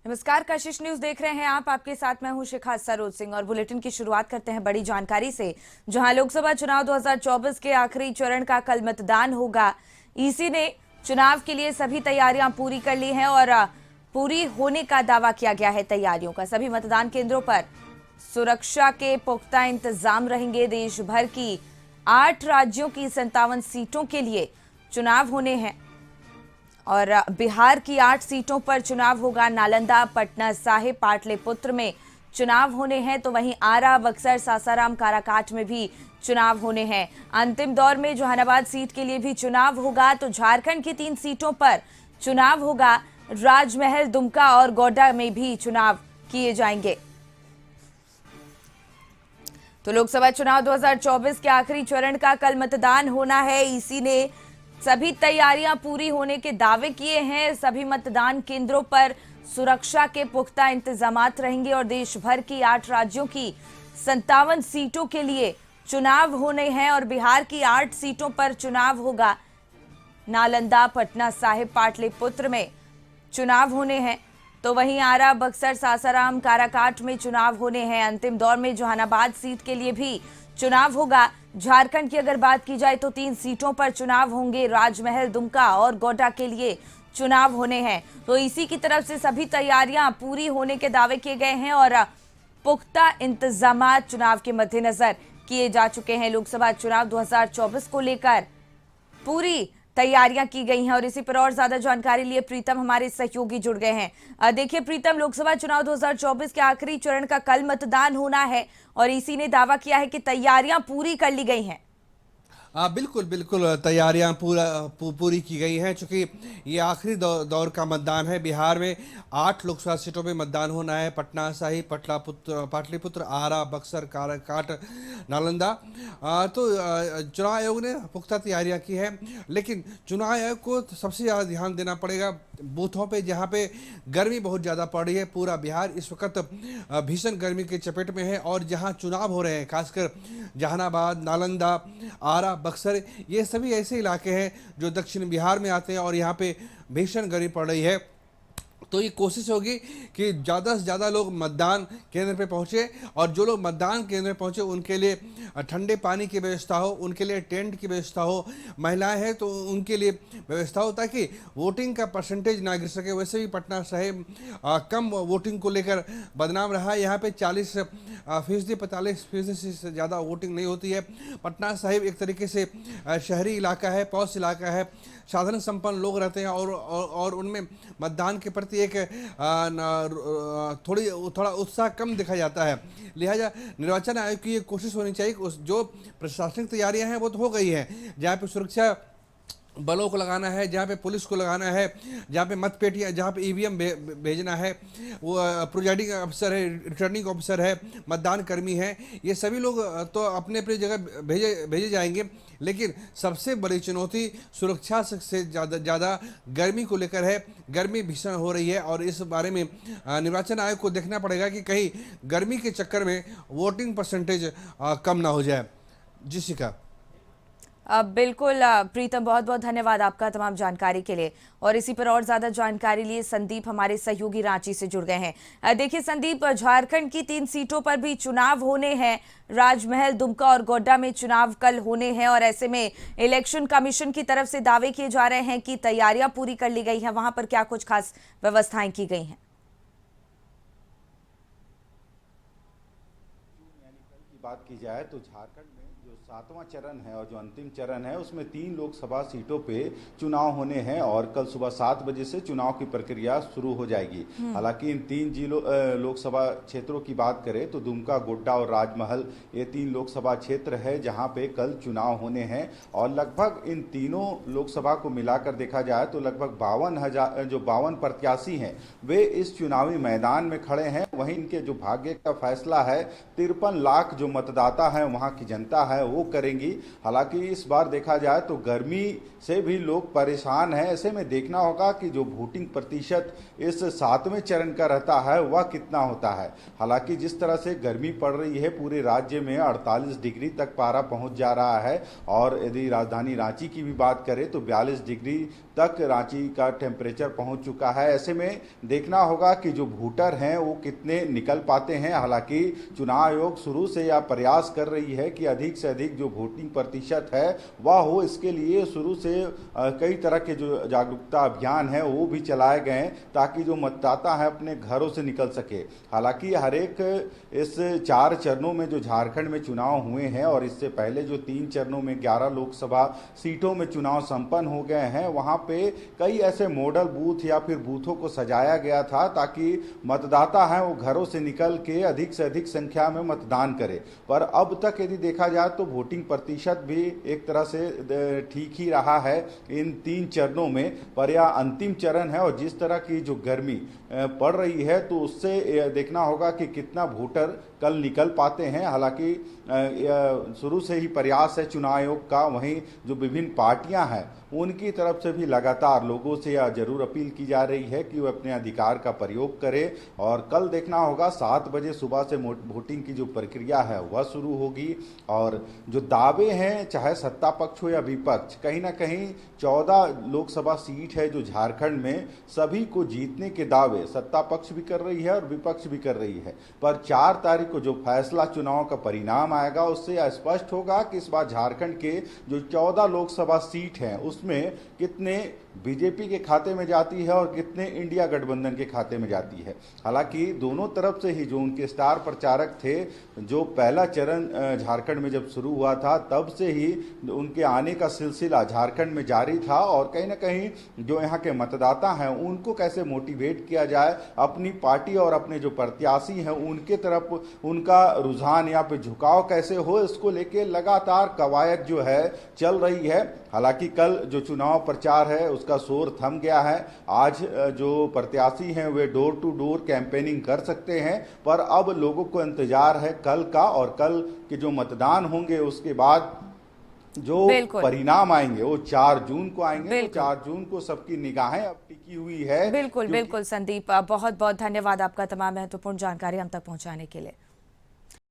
नमस्कार, कशिश न्यूज देख रहे हैं आप। आपके साथ मैं हूं शिखा सरोज सिंह और बुलेटिन की शुरुआत करते हैं बड़ी जानकारी से। जहां लोकसभा चुनाव 2024 के आखिरी चरण का कल मतदान होगा। ईसी ने चुनाव के लिए सभी तैयारियां पूरी कर ली हैं और पूरी होने का दावा किया गया है तैयारियों का। सभी मतदान केंद्रों पर सुरक्षा के पुख्ता इंतजाम रहेंगे। देश भर की 8 राज्यों की 57 सीटों के लिए चुनाव होने हैं और बिहार की 8 सीटों पर चुनाव होगा। नालंदा, पटना साहिब, पाटलिपुत्र में चुनाव होने हैं, तो वहीं आरा, बक्सर, सासाराम, काराकाट में भी चुनाव होने हैं। अंतिम दौर में जहानाबाद सीट के लिए भी चुनाव होगा। तो झारखंड की 3 सीटों पर चुनाव होगा। राजमहल, दुमका और गोड्डा में भी चुनाव किए जाएंगे। तो लोकसभा चुनाव 2024 के आखिरी चरण का कल मतदान होना है। ईसी ने सभी तैयारियां पूरी होने के दावे किए हैं। सभी मतदान केंद्रों पर सुरक्षा के पुख्ता इंतजामात रहेंगे और देश भर की 8 राज्यों की 57 सीटों के लिए चुनाव होने हैं और बिहार की 8 सीटों पर चुनाव होगा। नालंदा, पटना साहिब, पाटलिपुत्र में चुनाव होने हैं, तो वहीं आरा, बक्सर, सासाराम, काराकाट में चुनाव होने हैं। अंतिम दौर में जहानाबाद सीट के लिए भी चुनाव होगा। झारखंड की अगर बात की जाए तो 3 सीटों पर चुनाव होंगे। राजमहल, दुमका और गोड्डा के लिए चुनाव होने हैं। तो इसी की तरफ से सभी तैयारियां पूरी होने के दावे किए गए हैं और पुख्ता इंतजामात चुनाव के मद्देनजर किए जा चुके हैं। लोकसभा चुनाव 2024 को लेकर पूरी तैयारियां की गई हैं और इसी पर और ज्यादा जानकारी लिए प्रीतम हमारे सहयोगी जुड़ गए हैं। देखिए प्रीतम, लोकसभा चुनाव 2024 के आखिरी चरण का कल मतदान होना है और इसी ने दावा किया है कि तैयारियां पूरी कर ली गई हैं। बिल्कुल बिल्कुल तैयारियां पूरी की गई हैं, चूंकि ये आखिरी दौर का मतदान है। बिहार में 8 लोकसभा सीटों पे मतदान होना है। पटना साहिब, पाटलिपुत्र, आरा, बक्सर, काराकाट, नालंदा। चुनाव आयोग ने पुख्ता तैयारियां की है, लेकिन चुनाव आयोग को सबसे ज़्यादा ध्यान देना पड़ेगा बूथों पे जहाँ पे गर्मी बहुत ज़्यादा पड़ रही है। पूरा बिहार इस वक्त भीषण गर्मी के चपेट में है और जहाँ चुनाव हो रहे हैं, खासकर जहानाबाद, नालंदा, आरा, बक्सर, ये सभी ऐसे इलाके हैं जो दक्षिण बिहार में आते हैं और यहाँ पे भीषण गर्मी पड़ रही है। तो ये कोशिश होगी कि ज़्यादा से ज़्यादा लोग मतदान केंद्र पे पहुँचे और जो लोग मतदान केंद्र में पहुँचे उनके लिए ठंडे पानी की व्यवस्था हो, उनके लिए टेंट की व्यवस्था हो। महिलाएं हैं तो उनके लिए व्यवस्था हो ताकि वोटिंग का परसेंटेज ना गिर सके। वैसे भी पटना साहिब कम वोटिंग को लेकर बदनाम रहा है। यहाँ पे 40% 45% से ज़्यादा वोटिंग नहीं होती है। पटना साहिब एक तरीके से शहरी इलाका है, पॉश इलाका है, साधन संपन्न लोग रहते हैं और उनमें मतदान के प्रति एक थोड़ा उत्साह कम देखा जाता है। लिहाजा निर्वाचन आयोग की ये कोशिश होनी चाहिए कि जो प्रशासनिक तैयारियां हैं वो तो हो गई हैं। जहाँ पे सुरक्षा बलों को लगाना है, जहाँ पे पुलिस को लगाना है, जहाँ पे मतपेटियाँ, जहाँ पे ईवीएम भेजना है, वो प्रिजाइडिंग अफसर है, रिटर्निंग ऑफिसर है, मतदान कर्मी है, ये सभी लोग तो अपने अपनी जगह भेजे जाएंगे। लेकिन सबसे बड़ी चुनौती सुरक्षा से ज़्यादा गर्मी को लेकर है। गर्मी भीषण हो रही है और इस बारे में निर्वाचन आयोग को देखना पड़ेगा कि कहीं गर्मी के चक्कर में वोटिंग परसेंटेज कम ना हो जाए। जी शिखा। बिल्कुल प्रीतम, बहुत बहुत धन्यवाद आपका तमाम जानकारी के लिए। और इसी पर और ज्यादा जानकारी लिए संदीप हमारे सहयोगी रांची से जुड़ गए हैं। देखिए संदीप, झारखंड की 3 सीटों पर भी चुनाव होने हैं। राजमहल, दुमका और गोड्डा में चुनाव कल होने हैं और ऐसे में इलेक्शन कमीशन की तरफ से दावे किए जा रहे हैं कि तैयारियां पूरी कर ली गई हैं। वहां पर क्या कुछ खास व्यवस्थाएं की गई हैं? की बात की जाए तो झारखंड में जो 7वां चरण है और जो अंतिम चरण है उसमें 3 लोकसभा सीटों पे चुनाव होने हैं और कल सुबह 7 बजे से चुनाव की प्रक्रिया शुरू हो जाएगी। हालांकि इन 3 जिलों लोकसभा क्षेत्रों की बात करें तो दुमका, गोड्डा और राजमहल, ये 3 लोकसभा क्षेत्र है जहां पे कल चुनाव होने हैं और लगभग इन तीनों लोकसभा को मिलाकर देखा जाए तो लगभग 52 प्रत्याशी हैं वे इस चुनावी मैदान में खड़े हैं। वहीं इनके जो भाग्य का फैसला है, 53 लाख जो मतदाता है, वहां की जनता है, वो वो करेंगी। हालांकि इस बार देखा जाए तो गर्मी से भी लोग परेशान हैं। ऐसे में देखना होगा कि जो वोटिंग प्रतिशत इस 7वें चरण का रहता है वह कितना होता है। हालांकि जिस तरह से गर्मी पड़ रही है पूरे राज्य में 48 डिग्री तक पारा पहुंच जा रहा है, और यदि राजधानी रांची की भी बात करें तो 42 डिग्री तक रांची का टेम्परेचर पहुंच चुका है। ऐसे में देखना होगा कि जो वोटर हैं वो कितने निकल पाते हैं। हालांकि चुनाव आयोग शुरू से यह प्रयास कर रही है कि अधिक से अधिक जो वोटिंग प्रतिशत है वह हो। इसके लिए शुरू से कई तरह के जो जागरूकता अभियान है वो भी चलाए गए हैं ताकि जो मतदाता है अपने घरों से निकल सके। हालांकि हर एक इस 4 चरणों में जो झारखंड में चुनाव हुए हैं और इससे पहले जो 3 चरणों में 11 लोकसभा सीटों में चुनाव संपन्न हो गए हैं, वहां पे कई ऐसे मॉडल बूथ या फिर बूथों को सजाया गया था ताकि मतदाता हैं वो घरों से निकल के अधिक से अधिक संख्या में मतदान करे। पर अब तक यदि देखा जाए तो वोटिंग प्रतिशत भी एक तरह से ठीक ही रहा है इन 3 चरणों में। पर यह अंतिम चरण है और जिस तरह की जो गर्मी पड़ रही है तो उससे देखना होगा कि कितना वोटर कल निकल पाते हैं। हालांकि शुरू से ही प्रयास है चुनाव आयोग का, वहीं जो विभिन्न पार्टियां हैं उनकी तरफ से भी लगातार लोगों से यह जरूर अपील की जा रही है कि वो अपने अधिकार का प्रयोग करें। और कल देखना होगा 7 बजे सुबह से वोटिंग की जो प्रक्रिया है वह शुरू होगी। और जो दावे हैं चाहे सत्ता पक्ष हो या विपक्ष, कहीं ना कहीं 14 लोकसभा सीट है जो झारखंड में, सभी को जीतने के दावे सत्ता पक्ष भी कर रही है और विपक्ष भी कर रही है। पर 4 तारीख को जो फैसला चुनाव का परिणाम आएगा उससे यह स्पष्ट होगा कि इस बार झारखंड के जो 14 लोकसभा सीट हैं उसमें कितने बीजेपी के खाते में जाती है और कितने इंडिया गठबंधन के खाते में जाती है। हालांकि दोनों तरफ से ही जो उनके स्टार प्रचारक थे, जो पहला चरण झारखंड में जब शुरू हुआ था तब से ही उनके आने का सिलसिला झारखंड में जारी था। और कहीं ना कहीं जो यहाँ के मतदाता हैं उनको कैसे मोटिवेट किया जाए, अपनी पार्टी और अपने जो प्रत्याशी हैं उनके तरफ उनका रुझान या फिर झुकाव कैसे हो, इसको लेके लगातार कवायद जो है चल रही है। हालांकि कल जो चुनाव प्रचार है उसका शोर थम गया है। आज जो प्रत्याशी हैं वे डोर टू डोर कैंपेनिंग कर सकते हैं, पर अब लोगों को इंतजार है कल का। और कल के जो मतदान होंगे उसके बाद जो परिणाम आएंगे वो 4 जून को आएंगे। तो 4 जून को सबकी निगाहें अब टिकी हुई है। बिल्कुल बिल्कुल संदीप, बहुत बहुत धन्यवाद आपका तमाम महत्वपूर्ण जानकारी हम तक पहुंचाने के लिए।